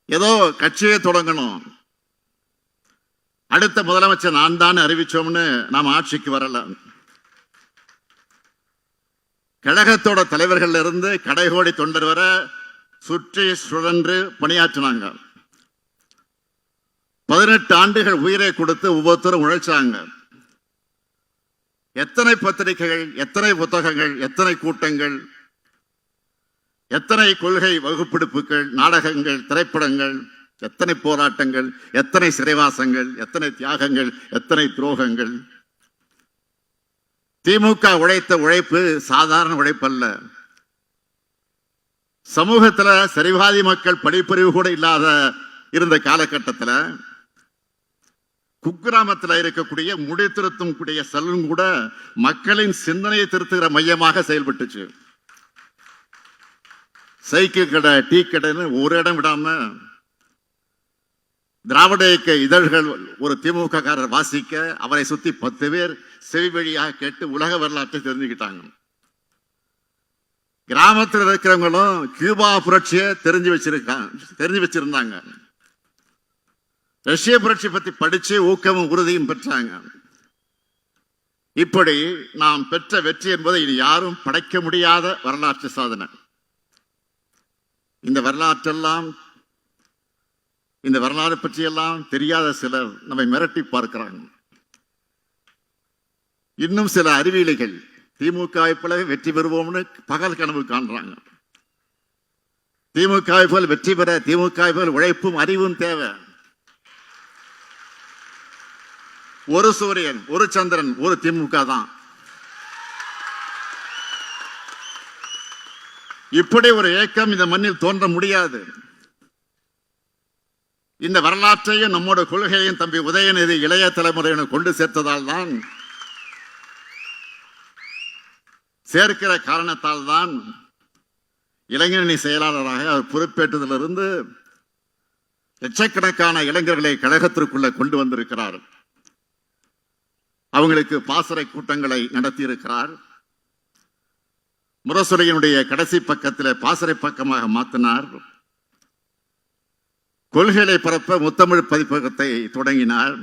ஏதோ கட்சியை தொடங்கணும், அடுத்த முதலமைச்சர் நான் தான் அறிவிச்சோம்னு நாம் ஆட்சிக்கு வரல. கழகத்தோட தலைவர்கள் இருந்து கடைகோடி தொண்டர் வர சுற்றி சுழன்று பணியாற்றினாங்க. 18 ஆண்டுகள் உயிரை கொடுத்து ஒவ்வொருத்தரும் உழைச்சாங்க. எத்தனை பத்திரிகைகள், எத்தனை புத்தகங்கள், எத்தனை கூட்டங்கள், எத்தனை கொள்கை வகுப்பெடுப்புகள், நாடகங்கள், திரைப்படங்கள், எத்தனை போராட்டங்கள், எத்தனை சிறைவாசங்கள், எத்தனை தியாகங்கள், எத்தனை துரோகங்கள். திமுக உழைத்த உழைப்பு சாதாரண உழைப்பல்ல. சமூகத்துல சரிவாதி மக்கள் படிப்பறிவு கூட இல்லாத இருந்த காலகட்டத்தில் குக்கிராமத்தில் இருக்கக்கூடிய முடி திருத்தும் கூடிய செல்லும் கூட மக்களின் சிந்தனையை திருத்துகிற மையமாக செயல்பட்டுச்சு. சைக்கிள் கடை, டீ கடைன்னு ஒரு இடம் விடாம திராவிட இயக்க இதழ்கள் ஒரு திமுக காரர் வாசிக்க அவரை சுத்தி 10 பேர் செவி வழியாக கேட்டு உலக வரலாற்றை தெரிஞ்சுக்கிட்டாங்க. கிராமத்தில் இருக்கிறவங்களும் கியூபா புரட்சியை தெரிஞ்சு வச்சிருந்தாங்க. ரஷ்ய புரட்சி பத்தி படிச்சு ஊக்கமும் உறுதியும் பெற்றாங்க. இப்படி நாம் பெற்ற வெற்றி என்பதை இனி யாரும் படைக்க முடியாத வரலாற்று சாதனை. இந்த வரலாறு பற்றியெல்லாம் தெரியாத சிலர் நம்மை மிரட்டி பார்க்கிறாங்க. இன்னும் சில அறிவியலிகள் திமுக போல வெற்றி பெறுவோம்னு பகல் கனவு காண்றாங்க. திமுக போல் வெற்றி பெற திமுக போல் உழைப்பும் அறிவும் தேவை. ஒரு சூரியன், ஒரு சந்திரன், ஒரு திமுக தான். இப்படி ஒரு இயக்கம் இந்த மண்ணில் தோன்ற முடியாது. இந்த வரலாற்றையும் நம்மோட கொள்கையும் தம்பி உதயநிதி இளைய தலைமுறையினர் கொண்டு சேர்த்ததால் தான், சேர்க்கிற காரணத்தால் தான் இளைஞரணி செயலாளராக அவர் பொறுப்பேற்றதிலிருந்து லட்சக்கணக்கான இளைஞர்களை கழகத்திற்குள்ள கொண்டு வந்திருக்கிறார். அவங்களுக்கு பாசறை கூட்டங்களை நடத்தியிருக்கிறார். முரசுரையினுடைய கடைசி பக்கத்தில் பாசறை பக்கமாக மாற்றினார். கொள்கைகளை பரப்ப முத்தமிழ் பதிப்பகத்தை தொடங்கினார்.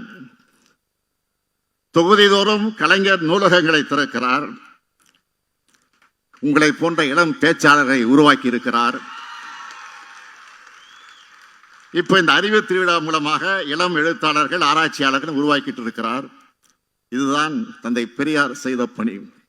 தொகுதிதோறும் கலைஞர் நூலகங்களை திறக்கிறார். உங்களை போன்ற இளம் பேச்சாளரை உருவாக்கி இருக்கிறார். இப்ப இந்த அறிவு திருவிழா மூலமாக இளம் எழுத்தாளர்கள், ஆராய்ச்சியாளர்கள் உருவாக்கிட்டு இருக்கிறார். இதுதான் தந்தை பெரியார் செய்த பணி.